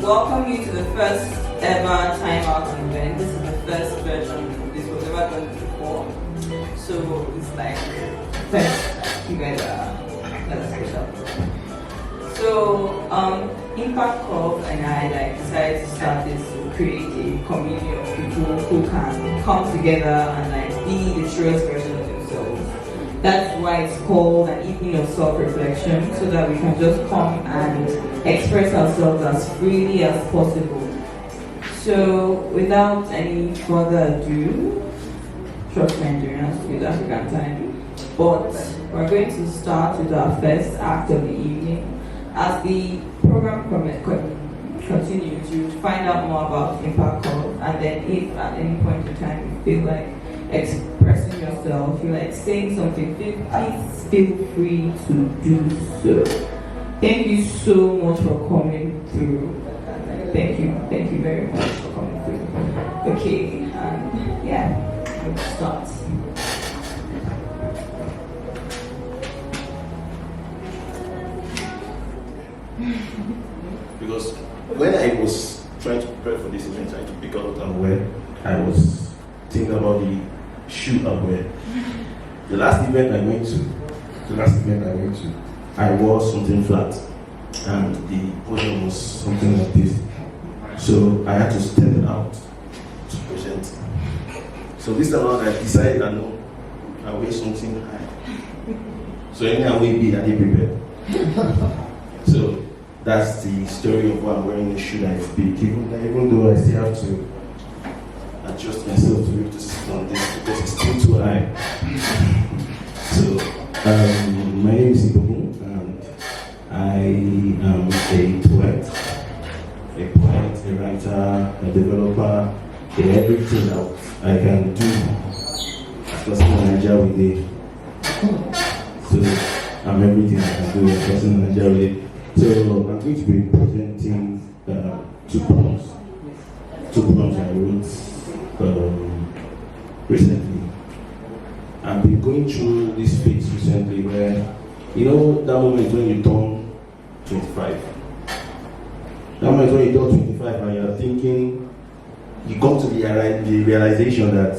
welcome you to the first ever TimeOut event. This is the first version. This was never done before. So it's like first, you guys are special. So ImpactCove and I decided to start this to create a community of people who can come together and be the truest version of themselves. That's why it's called an evening of self-reflection, so that we can just come and express ourselves as freely as possible. So without any further ado, trust Nigerians with African time, but we're going to start with our first act of the evening. As the program continues, you find out more about ImpactCove, and then if at any point in time you feel like expressing yourself, you like saying something, please feel free to do so. Thank you so much for coming through. Thank you very much for coming through. Okay, let's start. Because when I was trying to prepare for this event, trying to pick out what I'm wearing, I was thinking about the shoe I wear. The last event I went to, I wore something flat, and the podium was something like this. So I had to step it out to present. So this time around, I decided I wear something high. So anyhow we be, I didn't prepare. So that's the story of why I'm wearing the shoe that is big. Even though I still have to adjust myself to be able to sit on this because it's still too high. So, my name is Ibomu, and I am a poet, a writer, a developer, everything that I can do as person in Nigeria with it. So, I'm everything I can do as person in Nigeria with it. So, I'm going to be presenting two poems I wrote recently. I've been going through this phase recently where, that moment when you turn 25. That moment when you turn 25 and you're thinking, you come to the realization that,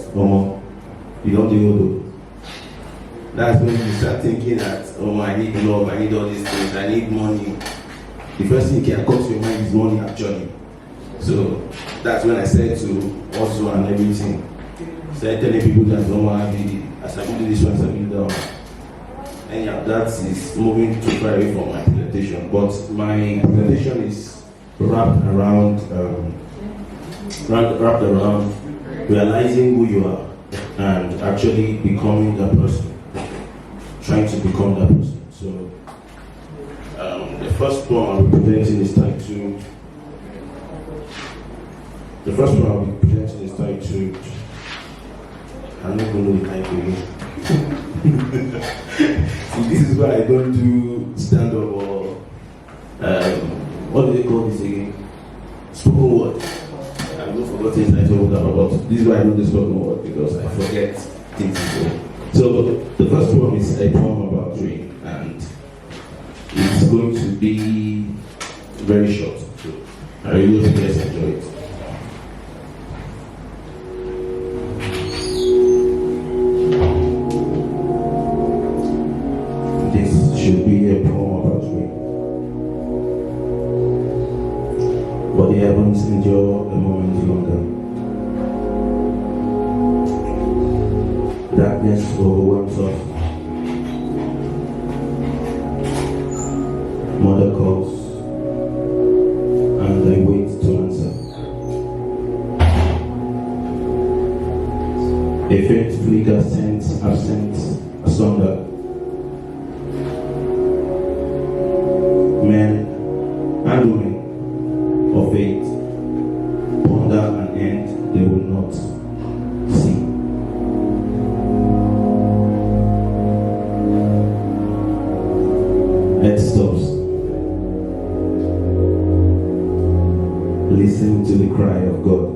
you don't do old. That's when you start thinking that, I need love, I need all these things, I need money. The first thing that comes to your mind is money, actually. So that's when I said to also and everything. Started telling people that as I do this one, as I do that one. And yeah, that is moving too far away from my presentation. But my presentation is wrapped around realizing who you are and actually becoming that person. Trying to become that person. So the first poem I'll be presenting is titled. The first one I'll be presenting is titled. I don't even know the title again. See, this is why I don't do stand up or what do they call this again? Spoken word. I've not forgotten the title of that, but this is why I do the spoken word because I forget things. So the first poem is a poem about dream, and it's going to be very short. So I really hope you guys enjoy it. This should be a poem about dream. But the heavens endure a moment longer. Darkness overwhelms us. Mother calls, and I wait to answer. A faint flicker sends absent asunder. Men and women of faith ponder an end they will not see. Earth stops. Listen to the cry of God.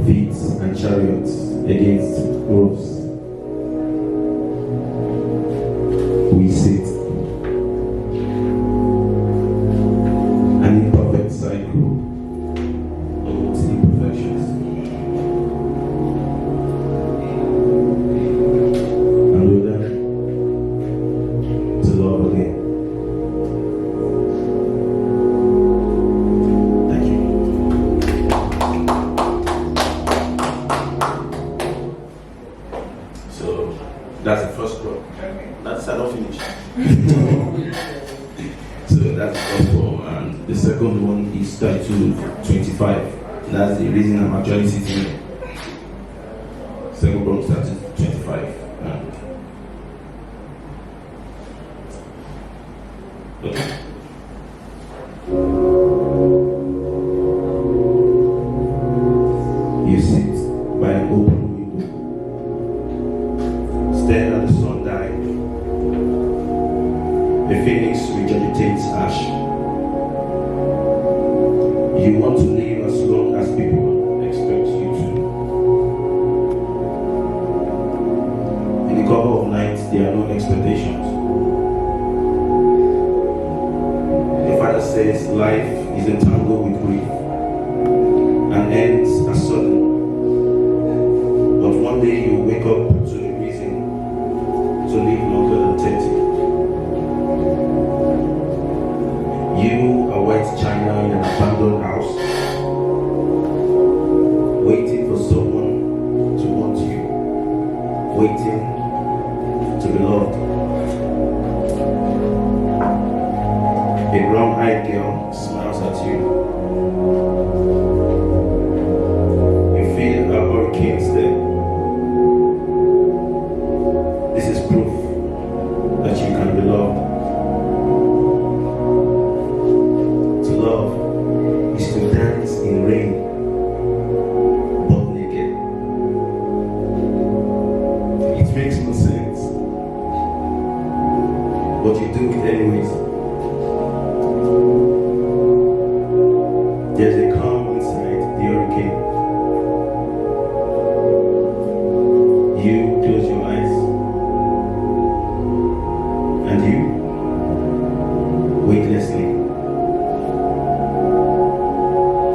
Feet and chariots against roofs. We sit. finish. So that's the first one. And the second one is titled 25. That's the reason I'm actually sitting here. Second one started 25. Okay. You sit by an open window, stare at the sun die. The phoenix regurgitates ash. You want to live as long as people expect you to. In the cover of night, there are no expectations. The father says life is entangled with grief and ends as sudden. But one day you wake up to the reason to live longer than 30. You, a white china in an abandoned house, waiting for someone to want you, waiting to be loved. A brown-eyed girl smiles at you. You feel a hurricane there. This is proof that you can be loved. To love is to dance in rain, but naked. It makes no sense, but you do it anyways. There's a calm inside the hurricane. You close your eyes, and you, weightlessly,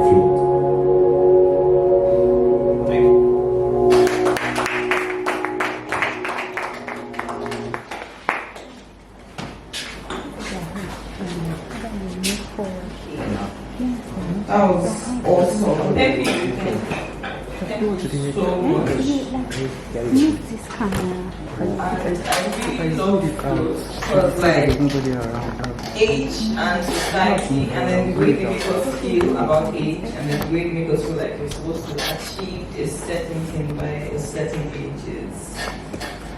float. Thank you. That was awesome. Thank you. Thank you so much. I really love clothes because like age and society and then the way they make us feel about age and then the way they make us feel like we're supposed to achieve a certain thing by a certain age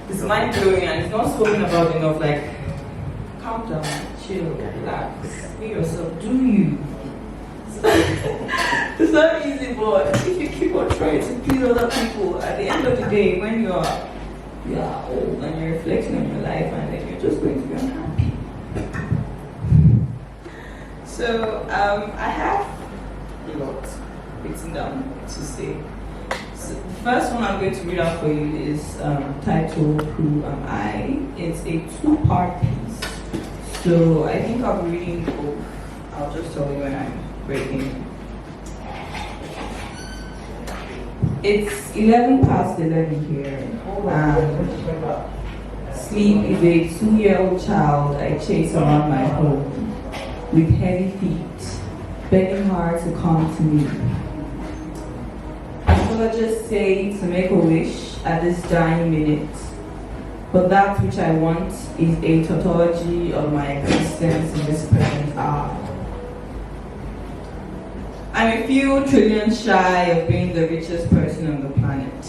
it's mind blowing and it's not spoken about enough. Like, calm down, chill, relax, be yourself, do you. It's not easy, but if you keep on trying to please other people, at the end of the day, when you are old and you're reflecting on your life, and then you're just going to be unhappy. So I have a lot written down to say. So the first one I'm going to read out for you is titled "Who Am I?" It's a two-part piece. So I think I'll be reading both. I'll just tell you when I'm breaking. It's 11 past 11 here. Sleep is a 2-year-old child I chase around my home with heavy feet, begging her to come to me. Astrologers say to make a wish at this dying minute, but that which I want is a tautology of my existence in this present hour. I'm a few trillion shy of being the richest person on the planet.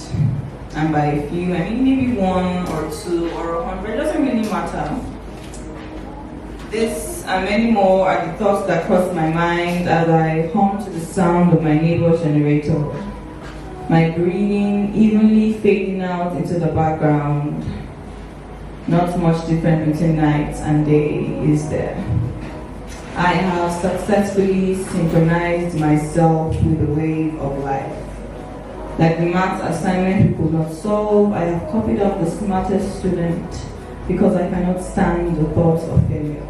And by a few, I mean maybe 1 or 2 or 100, it doesn't really matter. This and many more are the thoughts that cross my mind as I hum to the sound of my neighbor's generator. My breathing evenly fading out into the background. Not much different between night and day is there. I have successfully synchronized myself with the wave of life. Like the math assignment we could not solve, I have copied up the smartest student because I cannot stand the thought of failure.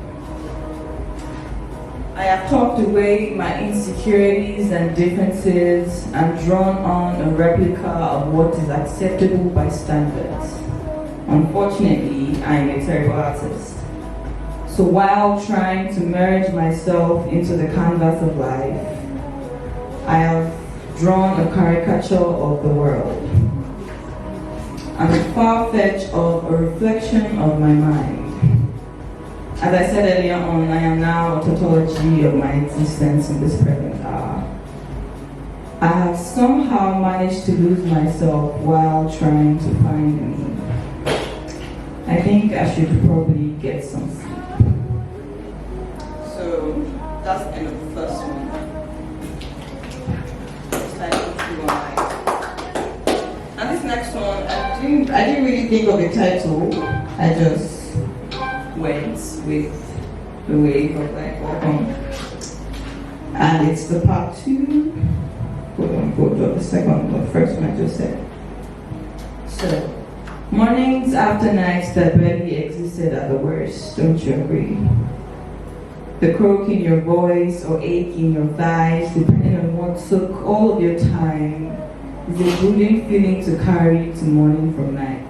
I have talked away my insecurities and differences and drawn on a replica of what is acceptable by standards. Unfortunately, I am a terrible artist. So while trying to merge myself into the canvas of life, I have drawn a caricature of the world. I'm the far fetch of a reflection of my mind. As I said earlier on, I am now a tautology of my existence in this present hour. I have somehow managed to lose myself while trying to find me. I think I should probably get some sleep. So that's the end of the first one. And this next one, I didn't really think of a title. I just went with the wave of like welcome. And it's the part 2, quote unquote, of the second, the first one I just said. So, mornings after nights that barely existed at the worst, don't you agree? The croak in your voice or ache in your thighs, depending on what took all of your time, is a brooding feeling to carry to morning from night.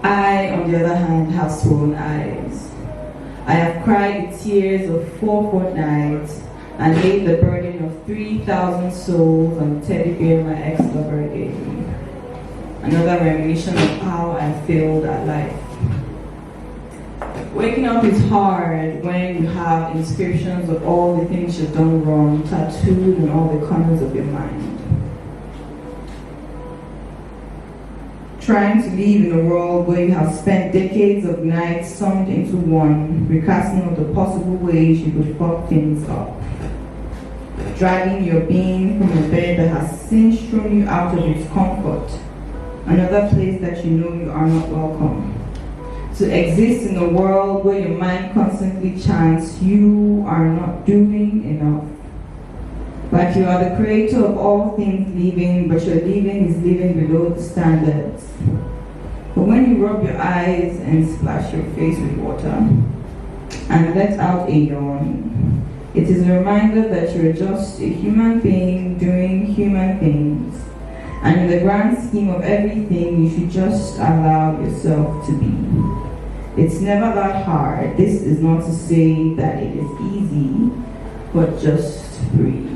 I, on the other hand, have swollen eyes. I have cried the tears of 4 fortnights and laid the burden of 3,000 souls on the teddy bear my ex-lover gave me. Another reminiscence of how I failed at life. Waking up is hard when you have inscriptions of all the things you've done wrong tattooed on all the corners of your mind. Trying to live in a world where you have spent decades of nights summed into one, recasting all the possible ways you could fuck things up. Dragging your being from a bed that has since thrown you out of its comfort, another place that you know you are not welcome. To exist in a world where your mind constantly chants, you are not doing enough. Like you are the creator of all things living, but your living is living below the standards. But when you rub your eyes and splash your face with water and let out a yawn, it is a reminder that you're just a human being doing human things. And in the grand scheme of everything, you should just allow yourself to be. It's never that hard. This is not to say that it is easy, but just breathe.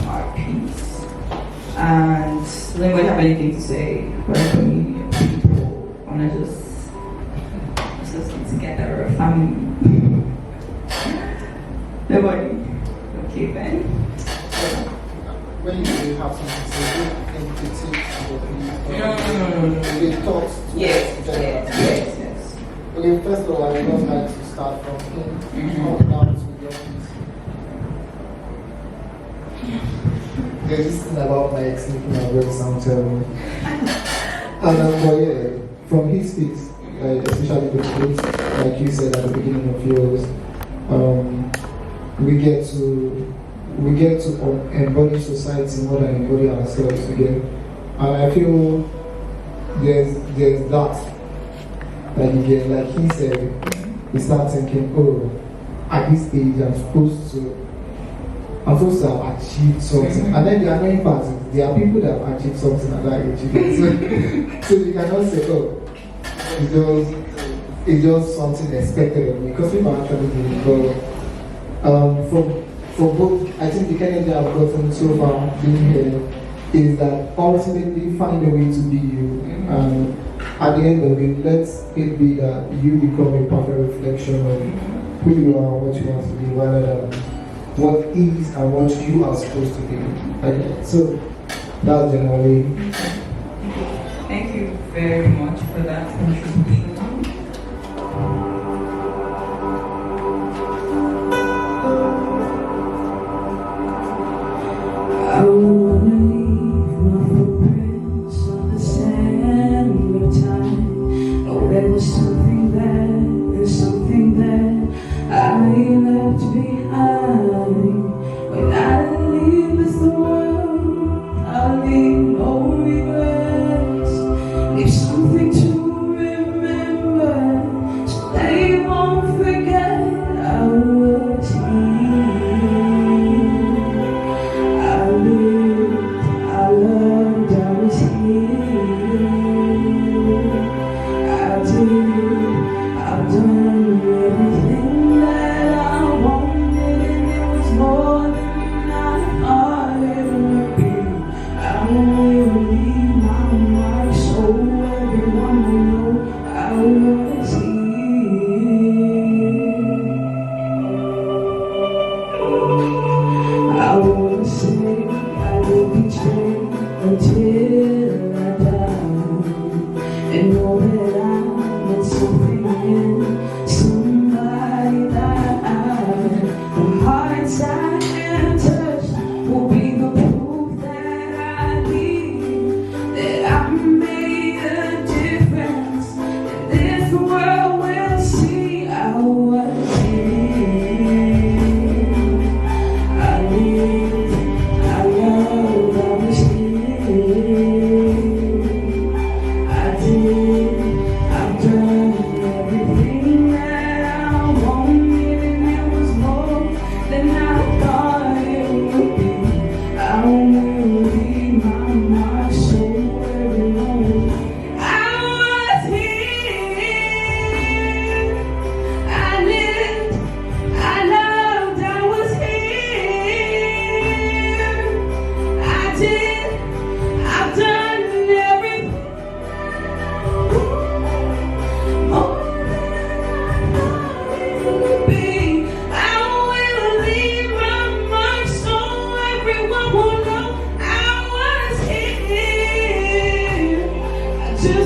Our peace. And does anybody have anything to say for the community people? Wanna just listen together, a family? Nobody? Okay, Ben. When you have something to say, and critique No. they talk to Yes. Okay, first of all, I would just like to start from him, come down to your There's this thing about my ex making my work sound terrible. And but yeah, from his speech, especially the quotes, like you said at the beginning of yours, we get to embody society more than embody ourselves again. And I feel there's that you get, like he said, you start thinking, oh, at this age I'm supposed to have achieved something. And then the annoying part is there are people that have achieved something at that age. So you cannot say, oh, it's just something expected of me, because people actually do it. But for both, I think the energy I've gotten so far being here is that ultimately find a way to be you. And at the end of it, let it be that you become a perfect reflection of who you are and what you want to be, rather than what is and what you are supposed to be. So that's generally. Thank you very much for that contribution. I wanna leave my footprints on the sand of time. Oh, there was something there, there's something there I left behind. When I leave this world, I'll leave no regrets. Leave something to remember.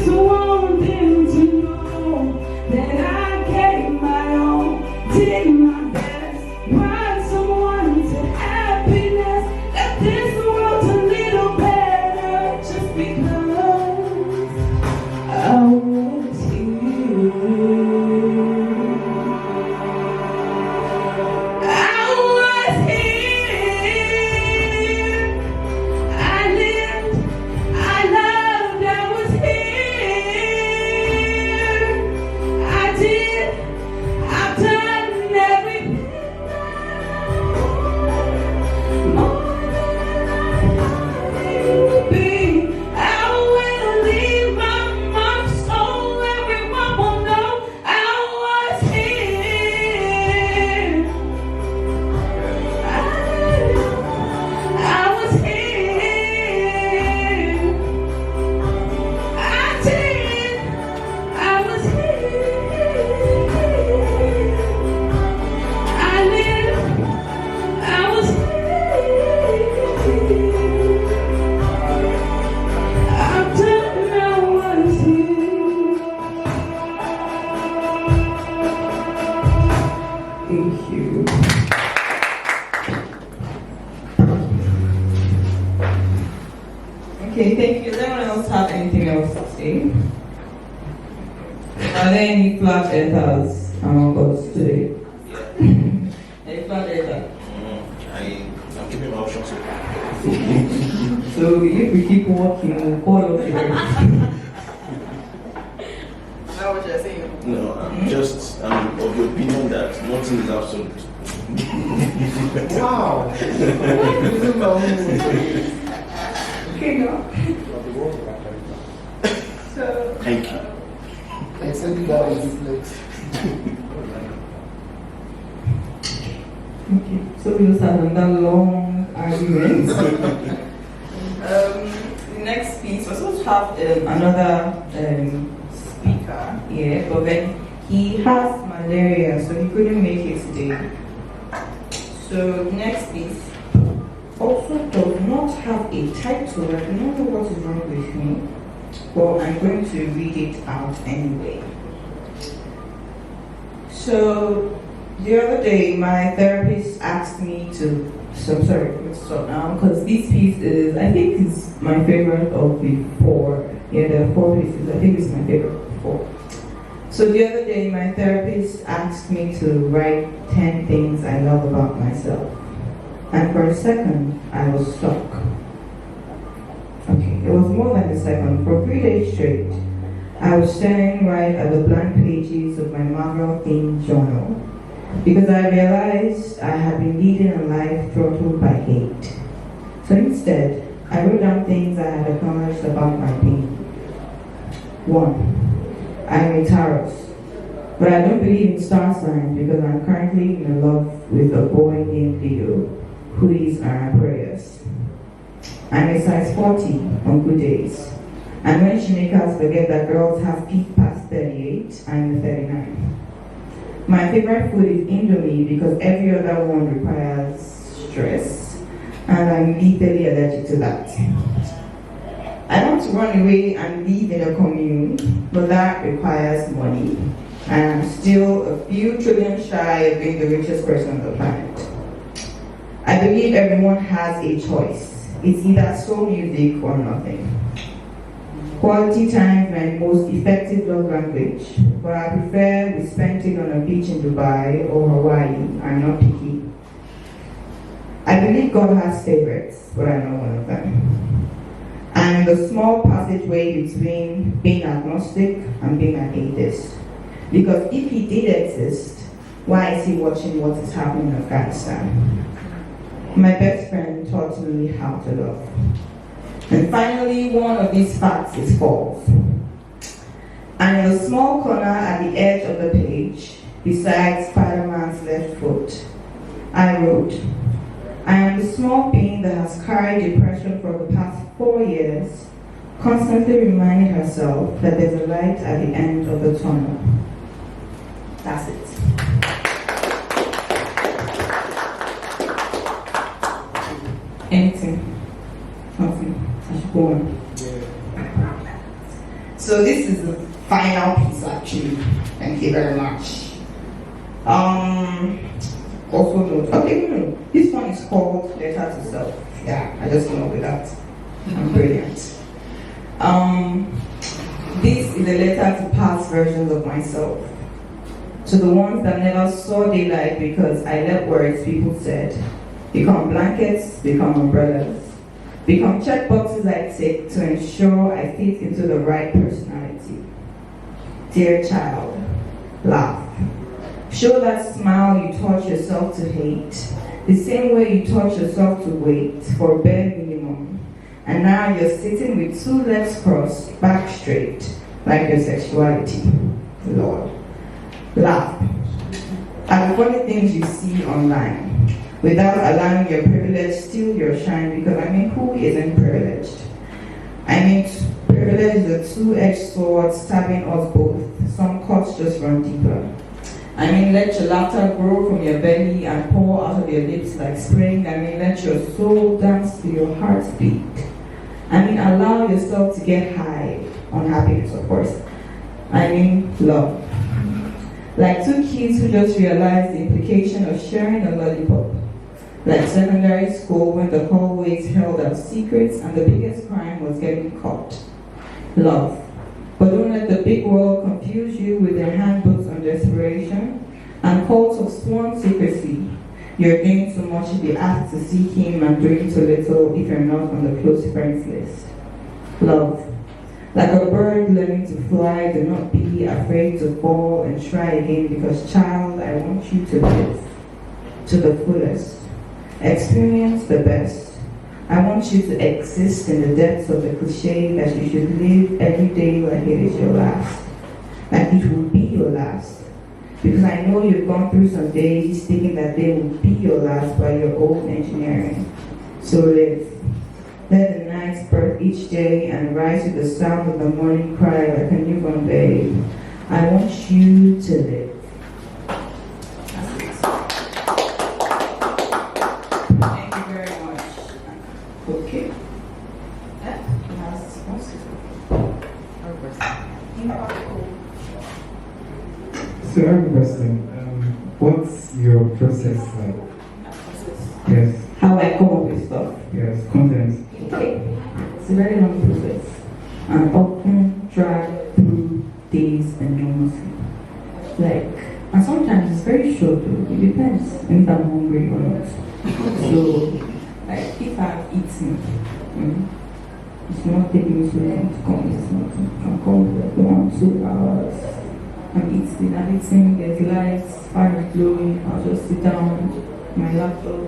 just want them to know that I gave my all, did my best, brought someone to happiness, left this world a little better just because I was here. I was here. I lived, I loved, I was here. I did, I've done everything more than I would be. I will leave my mark so everyone will know I was here. I was here. I did. I was here. I lived. I was here. I've done. I was here. Thank you. Okay, thank you. Does anyone else have anything else to say? Are there any flat earthers among us today? Any flat earther? I'm keeping my options open. So if we keep walking, we'll fall off here. Is that what you're saying? No, I'm just of the opinion that nothing is absolute. Wow. Okay, no. So, Thank you. Except that was reflex. okay. So we just had another long argument. The next piece, we're supposed to have another speaker here, but then he has malaria, so he couldn't make it today. So the next piece also does not have a title. I do not know what is wrong with me, but I'm going to read it out anyway. So the other day, my therapist asked me to. So sorry, let's stop now because this piece is, I think, is my favorite of the four. Yeah, there are 4 pieces. I think it's my favorite of the 4. So the other day, my therapist asked me to write 10 things I love about myself. And for a second, I was stuck. Okay, it was more than a second. For 3 days straight, I was staring right at the blank pages of my Marvel-themed journal because I realized I had been leading a life throttled by hate. So instead, I wrote down things I had acknowledged about my pain. 1. I'm a Taurus, but I don't believe in star signs because I'm currently in love with a boy named Leo. Hoodies are Aquarius. I'm a size 40 on good days. And when Shinekas forget that girls have peaked past 38, I'm a 39. My favorite food is Indomie because every other one requires stress, and I'm lethally allergic to that. I want to run away and live in a commune, but that requires money, and I'm still a few trillion shy of being the richest person on the planet. I believe everyone has a choice. It's either soul music or nothing. Quality time is my most effective love language, but I prefer we spent it on a beach in Dubai or Hawaii. I'm not picky. I believe God has favorites, but I'm not one of them. I'm the small passageway between being agnostic and being an atheist. Because if he did exist, why is he watching what is happening in Afghanistan? My best friend taught me how to love. And finally, one of these facts is false. And in the small corner at the edge of the page, beside Spider-Man's left foot, I wrote, I am the small being that has carried depression for the past 4 years, constantly reminding herself that there's a light at the end of the tunnel. That's it. Anything. Nothing. I should go on. So this is the final piece actually. Thank you very much. Also note, okay, no, this one is called Letter to Self. Yeah, I just came up with that. I'm brilliant. This is a letter to past versions of myself. To the ones that never saw daylight because I let words people said become blankets, become umbrellas, become checkboxes I take to ensure I fit into the right personality. Dear child, laugh. Show that smile you taught yourself to hate, the same way you taught yourself to wait for bare minimum. And now you're sitting with two legs crossed, back straight, like your sexuality. Lord. Laugh at the funny things you see online, without allowing your privilege steal your shine, because who isn't privileged? Privilege is a two-edged sword stabbing us both. Some cuts just run deeper. Let your laughter grow from your belly and pour out of your lips like spring. Let your soul dance to your heartbeat. Allow yourself to get high on happiness, of course. Love. Like two kids who just realized the implication of sharing a lollipop. Like secondary school when the hallways held our secrets and the biggest crime was getting caught. Love. But don't let the big world confuse you with their handbooks on desperation and calls of sworn secrecy. You're doing too much if you ask to see him and doing too little if you're not on the close friends list. Love. Like a bird learning to fly, do not be afraid to fall and try again, because child, I want you to live to the fullest. Experience the best. I want you to exist in the depths of the cliche that you should live every day like it is your last. Like it will be your last. Because I know you've gone through some days thinking that they will be your last by your own engineering. So live. Let the nights birth each day and rise to the sound of the morning cry like a newborn babe. I want you to live. Thank you very much. Okay. So I have a question. What's your process like? Yes. How I come up with stuff. Yes. Content. Okay. It's a very long process. And often drag through days enormously. And sometimes it's very short though. It depends if I'm hungry or not. So, if I've eaten, it's not taking me so long to come. It's not. I can come like 1-2 hours. I'm eating, there's lights, fire is glowing. I'll just sit down with my laptop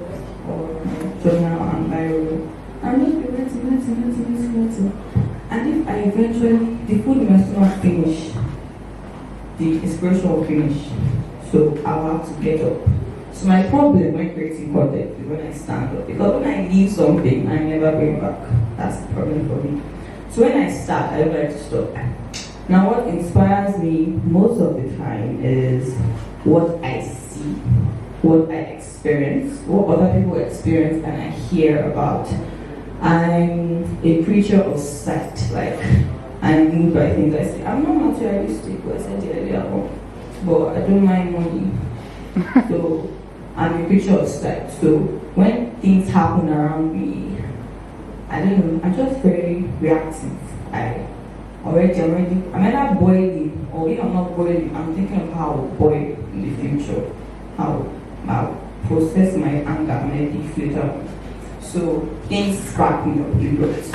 or my journal and biro and just be writing. And if I eventually, the food must not finish, the espresso will finish. So I'll have to get up. So my problem when creating content is when I stand up. Because when I leave something, I never bring back. That's the problem for me. So when I start, I don't like to stop. Now what inspires me most of the time is what I see, what I experience, what other people experience and I hear about. I'm a creature of sight, I'm moved by things I see. I'm not materialistic, but I said it earlier on, but I don't mind money. So I'm a creature of sight. So when things happen around me, I don't know, I'm just very reactive. I'm either boiling, or if I'm not boiling, I'm thinking of how I'll boil in the future, how I'll process my anger and let it filter. So things spark me up a lot.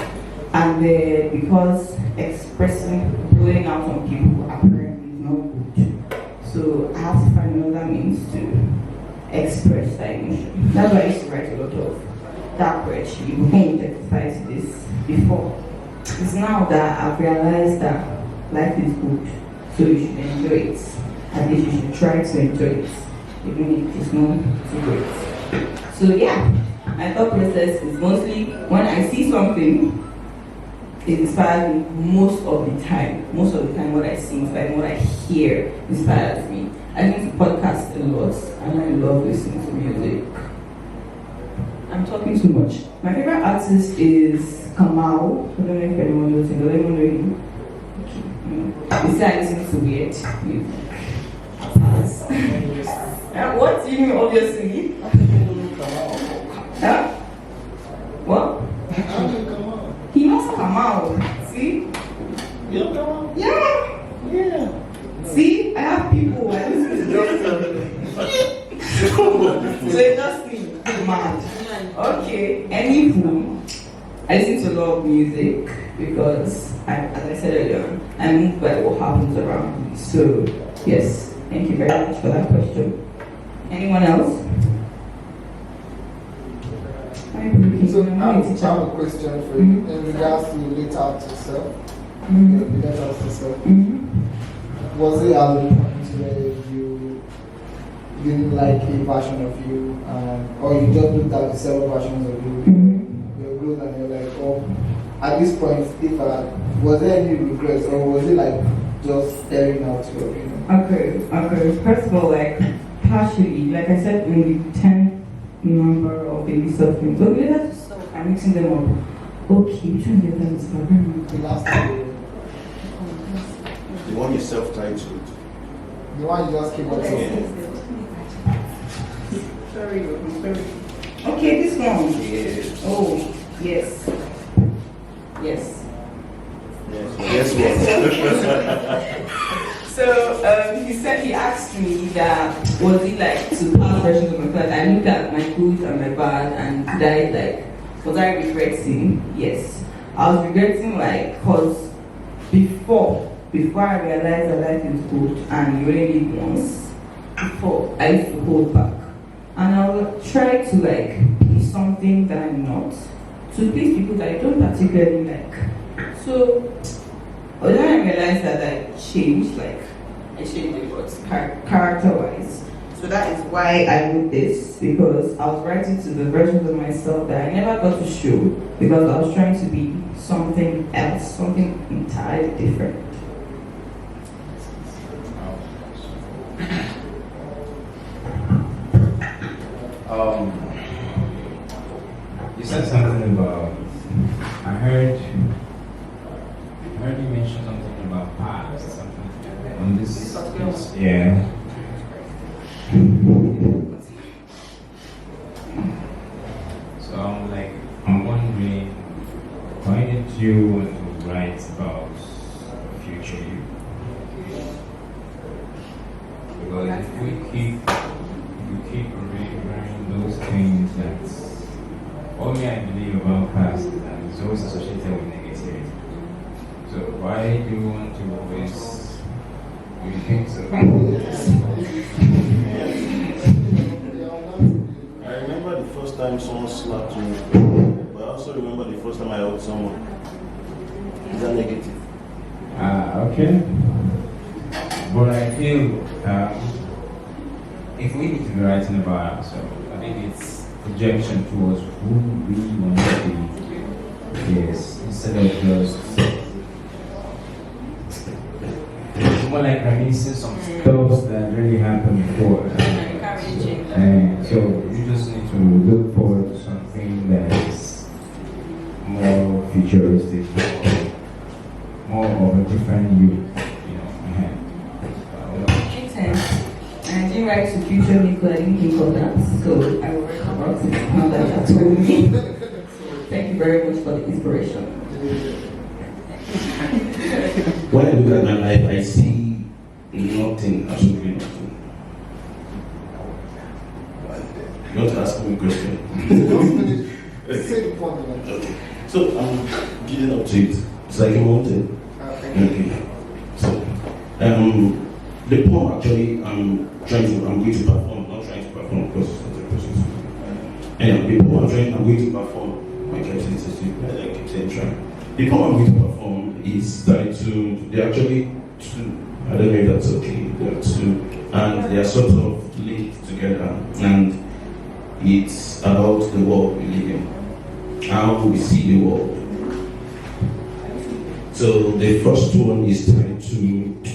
And because expressing, blowing out on people apparently is not good. So I have to find another means to express that emotion. That's why I used to write a lot of dark poetry. We can't testify to this before. It's now that I've realized that life is good, so you should enjoy it. At least you should try to enjoy it, even if it's not too great. So yeah, my thought process is mostly when I see something, it inspires me most of the time. Most of the time what I see inspires me, what I hear inspires me. I listen to podcasts a lot and I love listening to music. I'm talking too much. My favorite artist is Kamau. I don't know if anyone knows him. Does anyone know him? Okay. say I listen to weird music. Pass. What? You mean obviously? Huh? What? He must come out. See? You don't come on? Yeah. Yeah. See? I have people. I listen to Justin. So it just me. Mad. Okay. Anywho, I listen to a lot of music because, as I said earlier, I'm moved by what happens around me. So, yes. Thank you very much for that question. Anyone else? So I have a question for you in regards to let out yourself. You let out yourself. Was it at the point where you didn't like a version of you, or you just looked at the several versions of you, your growth, and you're like, oh, at this point, if was there any regrets, or was it like just staring out your opinion? Okay. First of all, like, partially, like I said, maybe 10 number of baby something. So we have to stop. I'm mixing them up. Okay, which one of them is The last time. The one you self-titled. The one you just came up with. Sorry. Okay, this one. Yes. Oh, yes. Yes. So he said, he asked me that was it like to past versions of my past. I looked at my good and my bad, and could I like, was I regretting? Yes, I was regretting, like, cause before I realized that life is good and you only live once. Before I used to hold back, and I would try to like be something that I'm not, to please people that I don't particularly like. So when I realized that I changed a lot character-wise. So that is why I wrote this, because I was writing to the versions of myself that I never got to show, because I was trying to be something else, something entirely different. You said something about, I heard you mention something about past, something on this, yeah. So I'm wondering, why did you want to write about future you? Because if we keep remembering those things that only I believe about past, and it's always associated with negativity. So why do you want to always rethink so? I remember the first time someone slapped me, but I also remember the first time I hugged someone. Is that negative? Okay. But I feel if we need to be writing about ourselves, I think it's projection towards who we want to be. Yes, instead of just it's more like reminiscing some stuff that really happened before. And so you just need to look forward to something that is more futuristic, more of a different you. Makes sense. And I didn't write to future me because I didn't think of that. So I will work about it now that you told me. Thank you very much for the inspiration. When I look at my life, I see nothing, absolutely nothing. You want to ask me a question? Okay. So I'm getting up to it. It's like a mountain. Okay. So, the poem actually, I'm going to perform, not trying to perform because it's not a process. Anyway, the poem I'm going to perform, I kept saying trying. The poem I'm going to perform is titled, they're actually two, I don't know if that's okay, there are two, and they are sort of linked together, and it's about the world we live in, how we see the world. So the first one is titled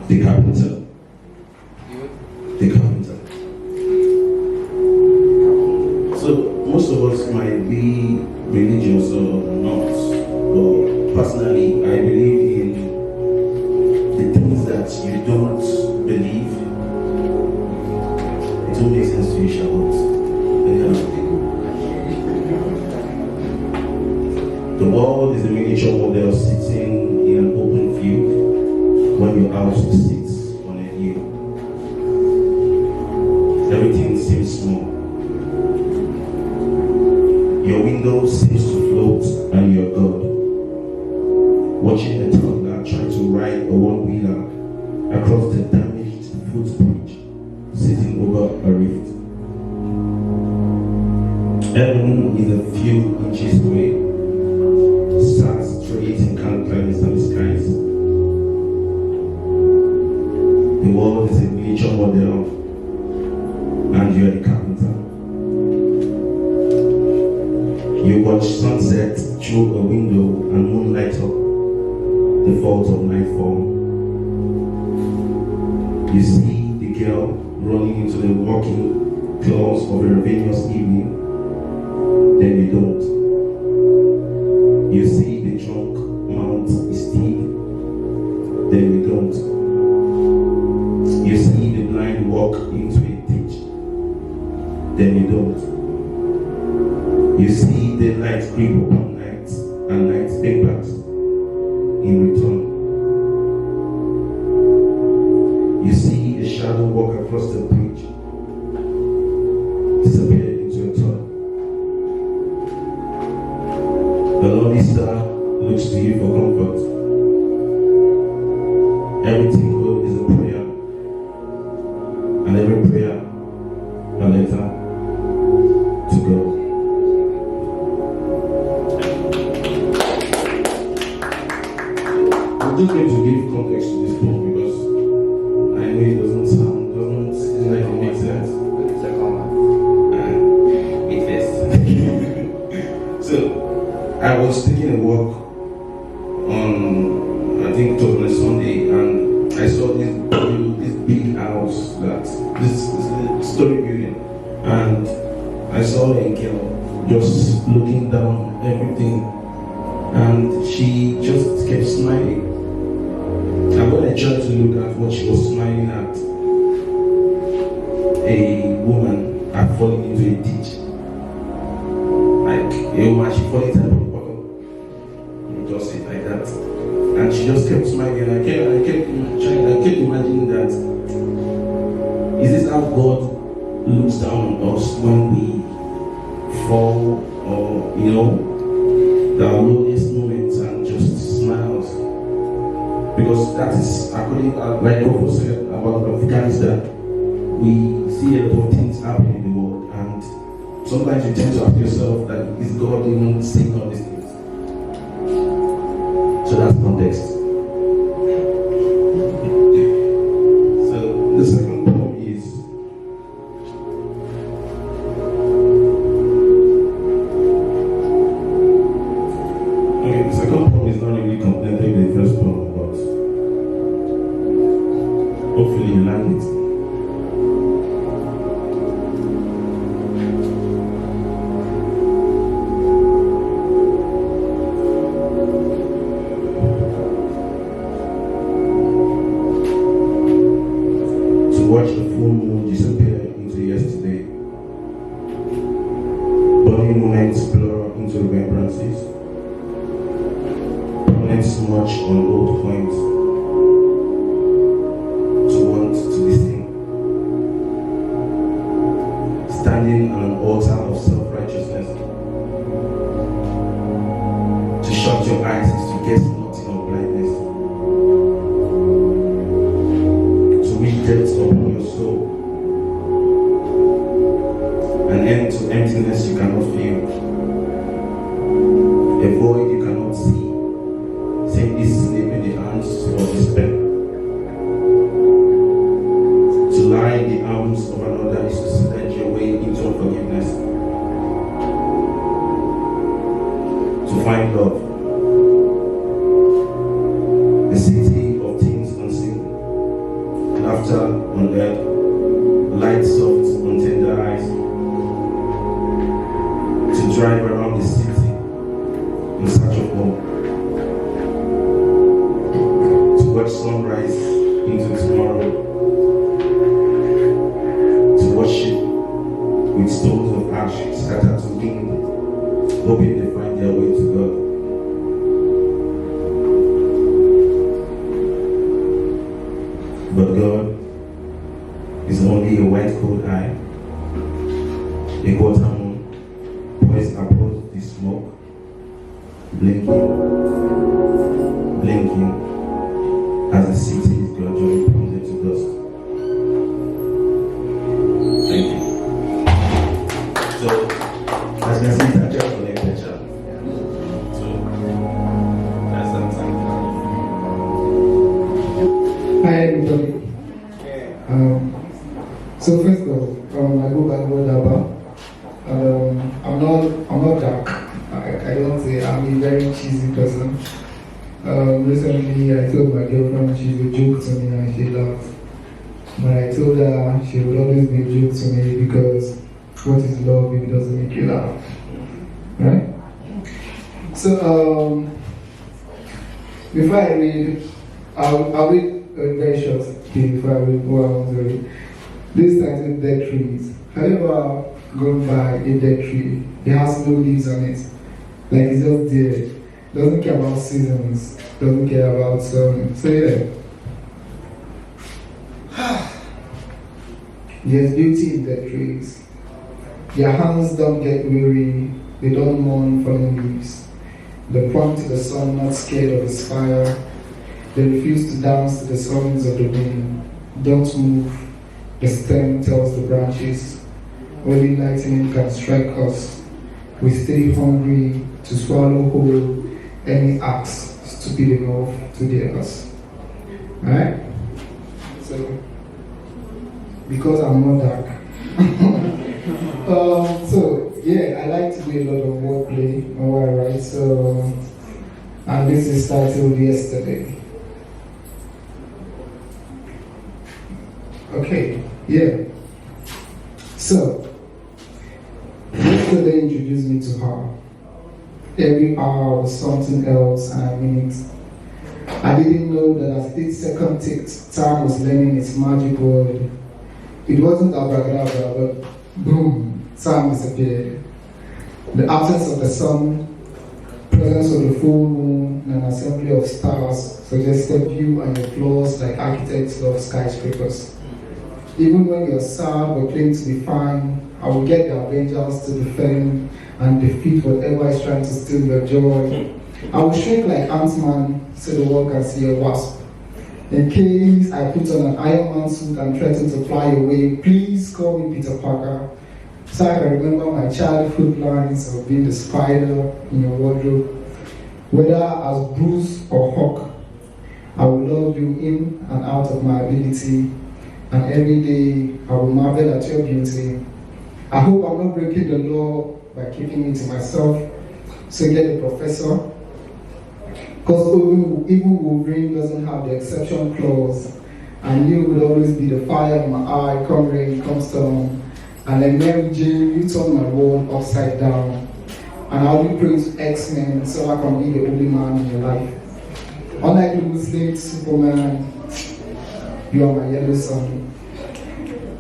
The Carpenter. The Carpenter. So most of us might be religious or not, but personally, I believe in the things that you don't believe. It don't make sense to you, Charlotte. The world is a miniature model sitting in an open field when your house sits on a hill. Everything seems small. Your window seems to float and you're God. Watching a toddler try to ride a one-wheeler across the damaged footbridge sitting over a rift. Heaven is a few inches away. Stars creating clouds in the skies. The world is a miniature model and you're the carpenter. You watch sunset through a window and moonlight up the fault of nightfall. You see the girl running into the walking claws of a ravenous evening, then you don't. You see the drunk mount his steed, then you don't. You see the blind walk into a ditch, then you don't. You see the light creep upon night and night take back in return. You see a shadow walk across the bridge, disappear into a tunnel. The lonely star looks to you for comfort. Everything good is a prayer, and every prayer a letter to God. I'm just going to give context to this poem because I know it doesn't seem like it makes sense. Wait first. So, I was taking a walk on, I think it was on a Sunday, and I saw this big house, this story building, and I saw a girl just looking down everything, and she just kept smiling. And when I tried to look at what she was smiling at, a woman had fallen into a ditch. Like a woman, she fell into a bottle. Just it like that. And she just kept smiling. I kept imagining that, is this how God looks down on us when we fall, or the lowest moments, and just smiles? Because that is, according like Rofo said about Afghanistan, we see a lot of things happening in the world, and sometimes you tend to ask yourself that, is God even seeing all these things? So that's context. So the second poem is not really complementing the first poem, but hopefully you like it. To watch the full moon disappear into yesterday, burning moments blur into remembrances, much on old coins, to want to be seen, standing on an altar of self-righteousness. To shut your eyes is to guess nothing of blindness, to reach depths upon your soul, an end to emptiness you cannot feel, a void you cannot see, simply sleep in the arms of despair. To lie in the arms of another is to sledge your way into unforgiveness. To find love, the city of things unseen, laughter on earth, light soft on tender eyes. drive around the city in search of hope, to watch sunrise into tomorrow, to worship with stones of ash scattered to wind, hoping they find their way to God. But God is only a white cold eye, a quarter moon poised above the smoke, blinking, blinking as the city is gradually pounded to dust. Thank you. So, as you can see, it's actually connected, child. So, that's that time. Hi everybody. So first of all, I go by word about. I'm not dark. I don't say I'm a very cheesy person. Recently I told my girlfriend she would joke to me and she laughed. But I told her she would always be a joke to me because what is love if it doesn't make you laugh? Right? So before I read, I'll read a very short thing before I read what I want to read. This title, Dead Trees. Have you ever gone by a dead tree? It has no leaves on it. Like it's just there. Doesn't care about seasons. Doesn't care about sun. So yeah. There's beauty in dead trees. Their hands don't get weary. They don't mourn fallen leaves. They point to the sun, not scared of its fire. They refuse to dance to the songs of the wind. Don't move. The stem tells the branches, only lightning can strike us. We stay hungry to swallow whole any axe stupid enough to dare us. Alright? So, because I'm not dark. So, yeah, I like to do a lot of wordplay on what I write. So, and this is titled Yesterday. Okay, yeah. So, yesterday introduced me to her. Every hour was something else, and I mean it. I didn't know that as each second ticked, time was learning its magic word. It wasn't abracadabra, but boom, time disappeared. The absence of the sun, presence of the full moon, and an assembly of stars suggested you and your flaws like architects love skyscrapers. Even when you're sad or claim to be fine, I will get the Avengers to defend and defeat whatever is trying to steal your joy. I will shrink like Ant-Man so the world can see a wasp. In case I put on an Iron Man suit and threaten to fly away, please call me Peter Parker, so I can remember my childhood lines of being the spider in your wardrobe. Whether as Bruce or Hawk, I will love you in and out of my ability, and every day I will marvel at your beauty. I hope I'm not breaking the law by keeping it to myself, so get the professor. Because even Wolverine doesn't have the exception clause, and you will always be the fire in my eye, come rain, come storm. And like Mary Jane, you turn my world upside down. And I'll be praying to X-Men so I can be the only man in your life. Unlike the Muslim Superman, you are my yellow sun.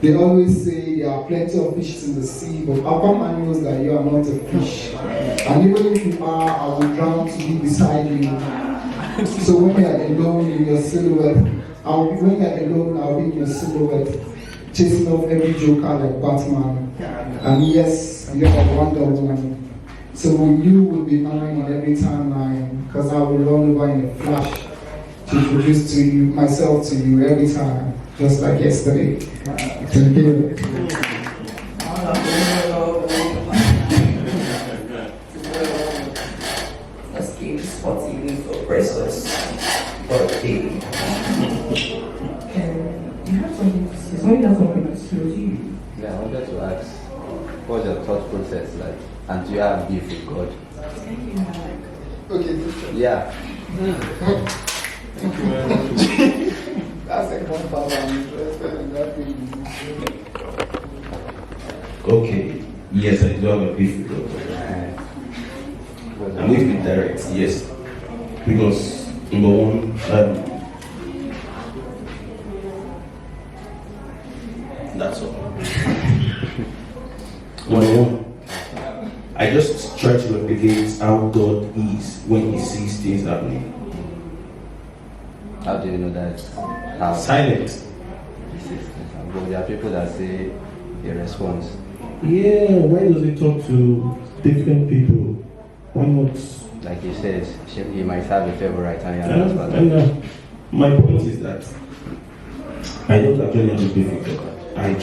They always say there are plenty of fishes in the sea, but Aquaman knows that you are not a fish. And even if you are, I will drown to be beside you. So when you are alone in your silhouette, I'll be in your silhouette, chasing off every joker like Batman. And yes, you are Wonder Woman. So you will be mine on every timeline, because I will run over in a flash to introduce myself to you every time, just like yesterday. Thank you. Let's keep sporting for precious birthday. And you have something to say. Somebody has something to say to you. Yeah, I wanted to ask, what's your thought process like? And do you have beef with God? Okay. Yeah. Thank you very much. That's like one part I'm interested in that thing. Okay, yes, I do have a beef with God. I'm going to be direct, yes. Because, number one, that's all. Number one, I just try to replicate how God is when He sees things happening. How do you know that? How? Silent. But there are people that say a response. Yeah, why does He talk to different people? Why not? Like he says, he might have a favorite and my point is that I don't actually want to be difficult. I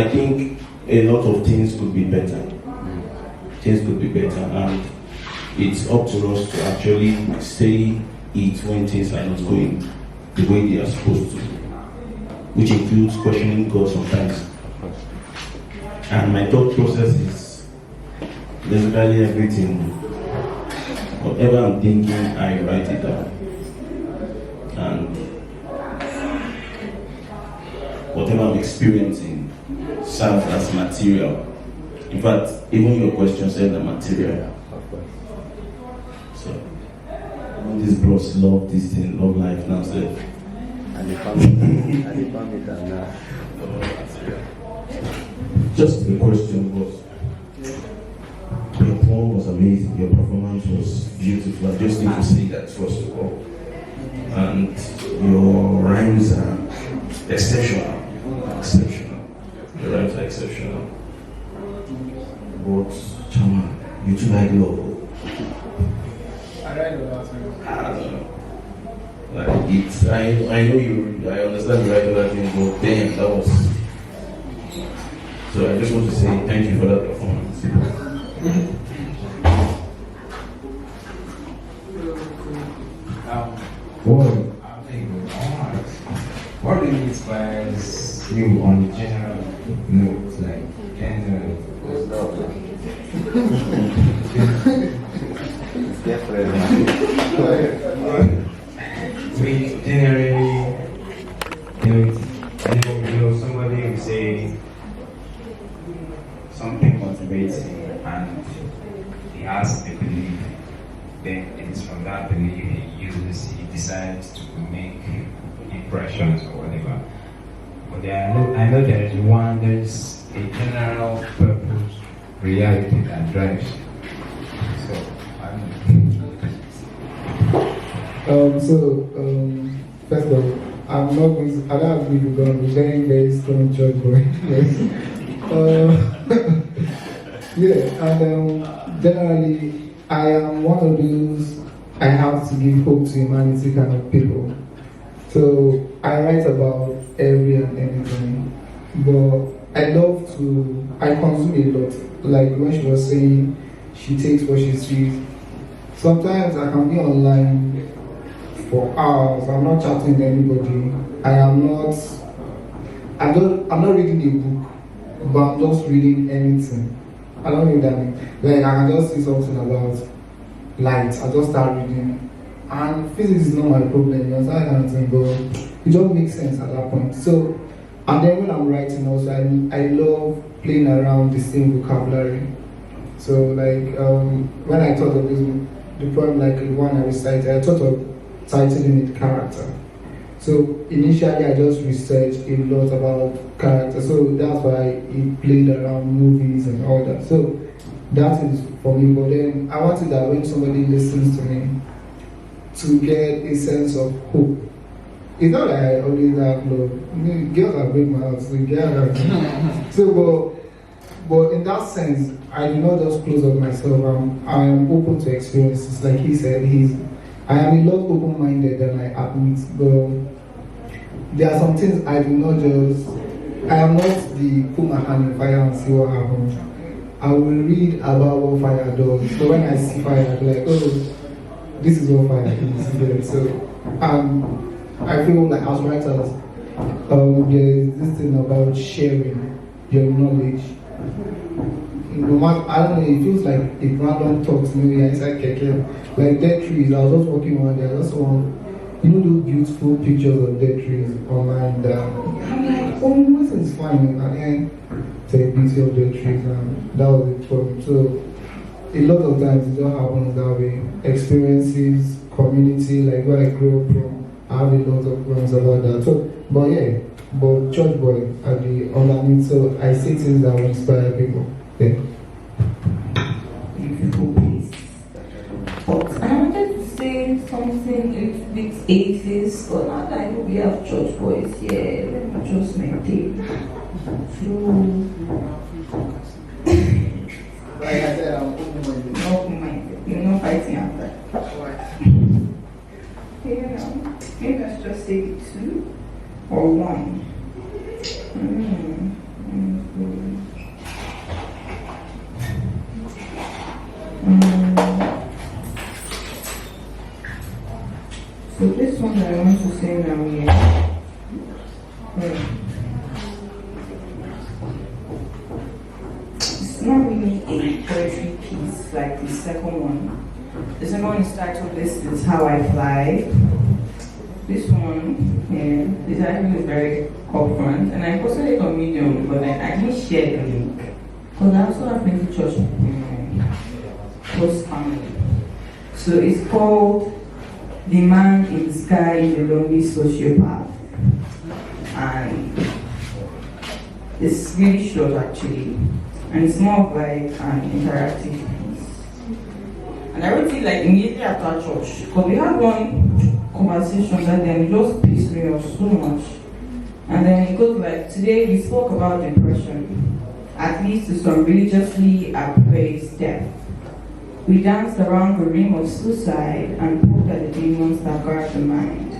think a lot of things could be better. Things could be better, and it's up to us to actually say it when things are not going the way they are supposed to, which includes questioning God sometimes. And my thought process is basically everything. Whatever I'm thinking, I write it down. And whatever I'm experiencing serves as material. In fact, even your question said the material. So, when these bros love this thing, love life now, so. And they found it now. Just the question was, your poem was amazing, your performance was beautiful. I just need to say that first of all. And your rhymes are exceptional. Your rhymes are exceptional. But, Chama, you too like love. I write a lot. I don't know. Like I know I understand you write a lot, but damn, that was. So I just want to say thank you for that performance. What really inspires you on the general note, like general? It's love. Generally, somebody will say something motivates him and he has a belief. Then it is from that belief he decides to make impressions or whatever. But I know there is a general purpose, reality that drives. So, First of all, I don't agree with God. I'm very, very strong church boy. Yes. Generally, I am one of those I have to give hope to humanity kind of people. So I write about every and anything, but I consume a lot. Like when she was saying, she takes what she sees. Sometimes I can be online for hours. I'm not chatting to anybody. I'm not reading a book, but I'm just reading anything. I don't know that means. Like I can just see something about light. I just start reading. And physics is not my problem, you understand kind of thing, but it just makes sense at that point. So, and then when I'm writing also, I love playing around the same vocabulary. So like when I thought of the poem, like the one I recited, I thought of titling it character. So initially I just researched a lot about character, so that's why it played around movies and all that. So that is for me, but then I wanted that when somebody listens to me, to get a sense of hope. It's not like I always have love. Girls are break my heart, so girls are. So, but in that sense, I do not just close up myself. I am open to experiences. Like he said, I am a lot open-minded than I admit. But there are some things I do not just. I am not the put my hand in fire and see what happens. I will read about what fire does. So when I see fire, I'll be like, oh, this is what fire is. So I feel like as writers, there's this thing about sharing your knowledge. No matter, I don't know, it feels like a random talk to me inside Keke. Like dead trees, I was just walking one day, I just saw, those beautiful pictures of dead trees online. I'm like, oh, this is fine. And then, it's a beauty of dead trees, and that was it for me. So, a lot of times it don't happen that way. Experiences, community, like where I grew up from, I have a lot of plans about that. So, but yeah, but church boy at the underneath, so I say things that will inspire people. Yeah. Beautiful piece. But I wanted to say something a little bit atheist, but not like we have church boys here. Let me just maintain. Like I said, I'm open-minded. Open-minded. You're not fighting after. Yeah, maybe let's just say 2 or 1. So this one that I want to say now here. It's not really a poetry piece like the second one. The second one is titled "This Is How I Fly." This one, the title is very upfront, and I posted it on Medium, but I didn't share the link because I also have plenty church in my close family. So it's called "The Man in the Sky is a Lonely Sociopath," and it's really short actually, and it's more of like an interactive piece. And I wrote it like immediately after church because we had one conversation that then just pissed me off so much. And then it goes like, today we spoke about depression, at least to some religiously appraised depth. We danced around the rim of suicide and poked at the demons that guard the mind.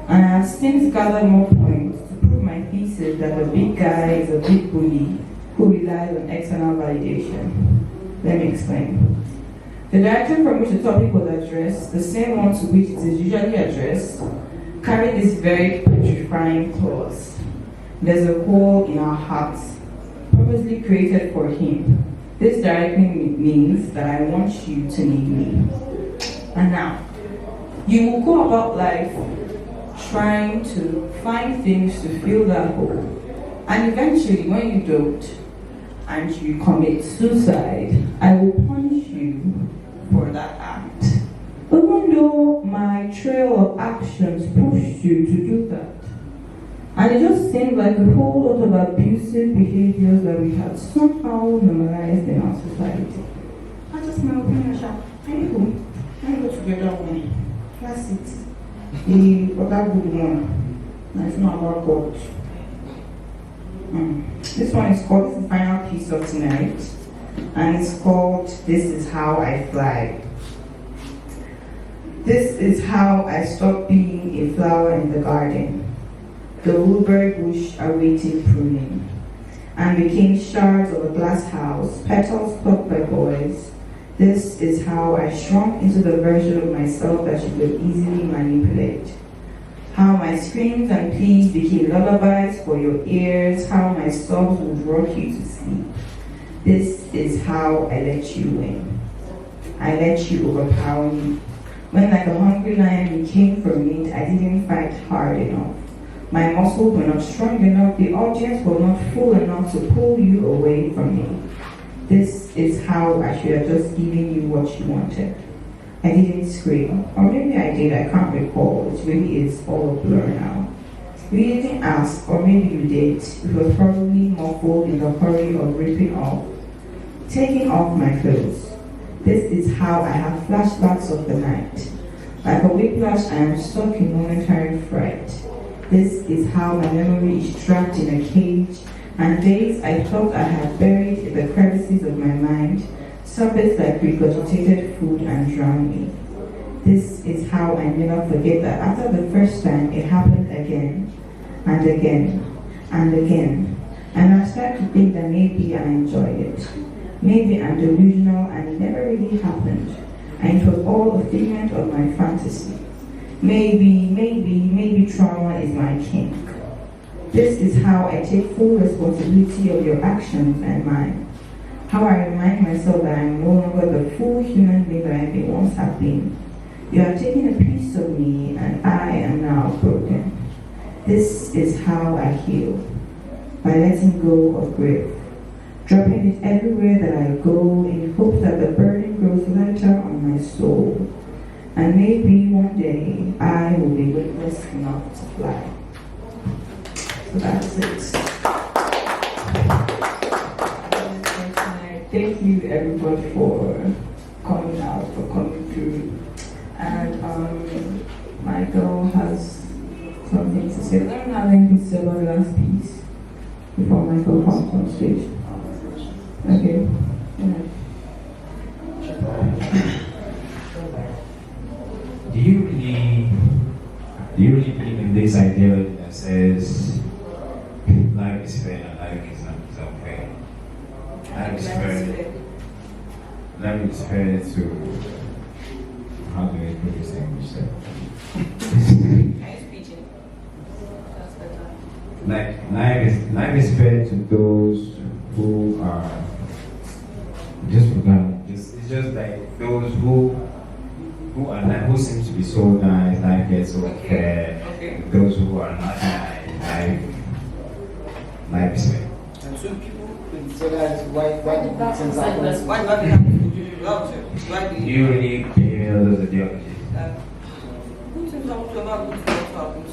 And I have since gathered more points to prove my thesis that the big guy is a big bully who relies on external validation. Let me explain. The direction from which the topic was addressed, the same one to which it is usually addressed, carried this very petrifying clause. There's a hole in our hearts, purposely created for him. This directly means that I want you to need me. And now, you will go about life trying to find things to fill that hole. And eventually, when you don't, and you commit suicide, I will punish you for that act. Even though my trail of actions pushed you to do that. And it just seemed like a whole lot of abusive behaviors that we had somehow normalized in our society. That's just my opinion, Sha. Anywho, let me go to the other one. That's it. The other good one. No, it's not about God. This one is called, this is the final piece of tonight, and it's called "This Is How I Fly." This is how I stopped being a flower in the garden, the woolberry bush awaiting pruning, and became shards of a glass house, petals plucked by boys. This is how I shrunk into the version of myself that you could easily manipulate. How my screams and pleas became lullabies for your ears, how my sobs would rock you to sleep. This is how I let you win. I let you overpower me. When like a hungry lion you came for meat, I didn't fight hard enough. My muscles were not strong enough, the audience was not full enough to pull you away from me. This is how I should have just given you what you wanted. I didn't scream, or maybe I did, I can't recall. It really is all a blur now. You didn't ask, or maybe you did. It was probably muffled in the hurry of ripping off, taking off my clothes. This is how I have flashbacks of the night. Like a whiplash, I am stuck in momentary fright. This is how my memory is trapped in a cage, and days I thought I had buried in the crevices of my mind surface like regurgitated food and drown me. This is how I never forget that after the first time it happened again, and again, and again. And I start to think that maybe I enjoyed it. Maybe I'm delusional and it never really happened, and it was all a figment of my fantasy. Maybe trauma is my kink. This is how I take full responsibility of your actions and mine. How I remind myself that I am no longer the full human being that I may once have been. You have taken a piece of me and I am now broken. This is how I heal, by letting go of grief, dropping it everywhere that I go in hopes that the burden his soul. And maybe one day I will be witness enough to fly. So that's it. Thank you everybody for coming out, for coming through. And Michael has something to say. I don't have anything to say about the last piece before Michael comes on stage. Okay. Do you really believe in this idea that says life is fair and life is not unfair? Life is fair. Life is fair to, how do I put this in English? Like life is fair to those who are just forgotten. It's just like those who are like, who seem to be so nice, life gets so fair. Okay. Those who are not nice, life is fair. And so people will say that why do good things happen? Why do we have to do why do Do you really feel those ideologies? good things happen to about good things happen to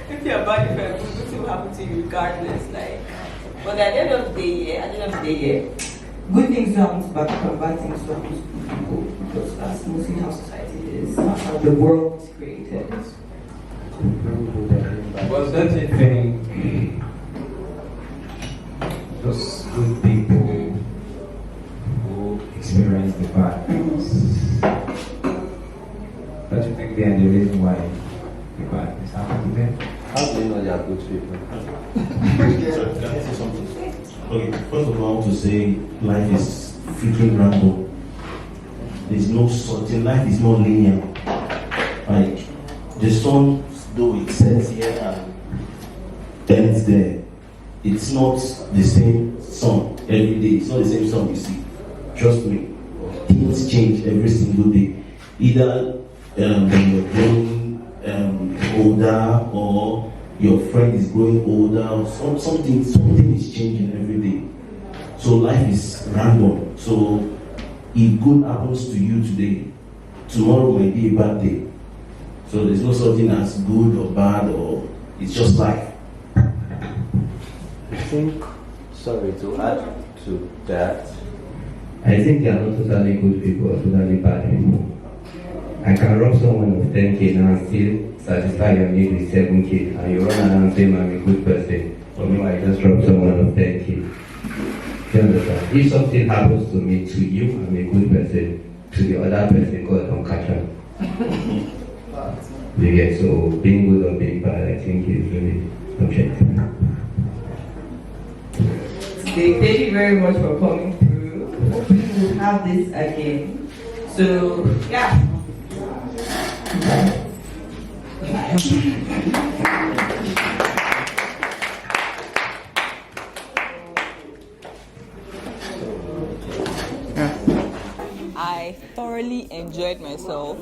if you're bad friend, good things will happen to you regardless. Like, but at the end of the day, good things happen to bad people, bad things happen to people, because that's mostly how society is, not how the world is created. Was that a thing? Those good people who experience the bad things, don't you think they are the reason why the bad things happen to them? How do you know they are good people? Sorry, can I say something? Okay, first of all, I want to say life is freaking random. There's no certain, life is not linear. Like, the sun, though it sets here and ends there, it's not the same sun every day. It's not the same sun you see. Trust me. Things change every single day. Either when you're growing older, or your friend is growing older, or something is changing every day. So life is random. So if good happens to you today, tomorrow might be a bad day. So there's no such thing as good or bad, or it's just life. I think, sorry to add to that. I think they are not totally good people or totally bad people. I can rob someone of 10k now and still satisfy your need with 7k, and you run around and say I'm a good person. For me, I just rob someone of 10k. You understand? If something happens to me, to you, I'm a good person. To the other person, God don't catch him. You get, so being good or being bad, I think is really objective. Thank you very much for coming through. Hopefully we'll have this again. So yeah. I thoroughly enjoyed myself.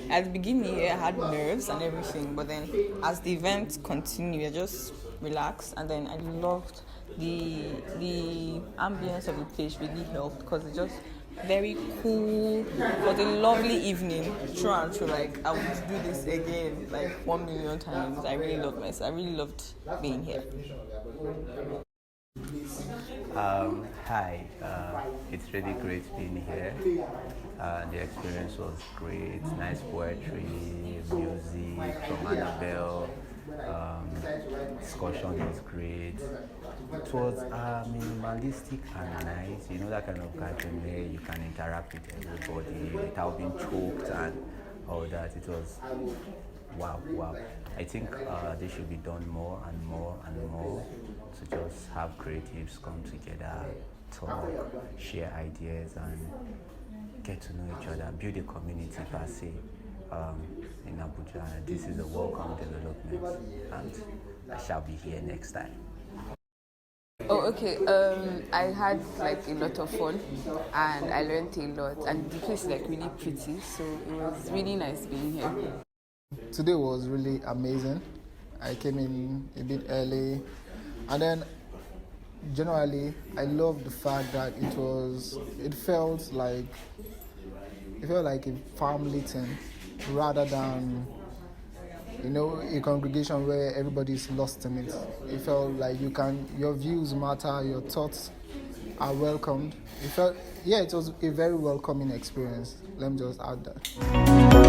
At the beginning, I had nerves and everything, but then as the event continued, I just relaxed, and then I loved the ambience of the place. Really helped because it's just very cool. It was a lovely evening, true and true. Like, I would do this again like 1 million times. I really loved myself. I really loved being here. Hi, it's really great being here. The experience was great. Nice poetry, music from Annabelle. Discussion was great. It was minimalistic and nice. You know, that kind of gathering where you can interact with everybody without being choked and all that. It was wow. I think this should be done more and more and more, to just have creatives come together, talk, share ideas, and get to know each other, build a community per se. In Abuja, this is a welcome development, and I shall be here next time. Oh, okay. I had like a lot of fun, and I learned a lot. And the place is like really pretty, so it was really nice being here. Today was really amazing. I came in a bit early, and then generally I love the fact that it felt like It felt like a family thing rather than, a congregation where everybody's lost in it. It felt like your views matter, your thoughts are welcomed. It was a very welcoming experience. Let me just add that.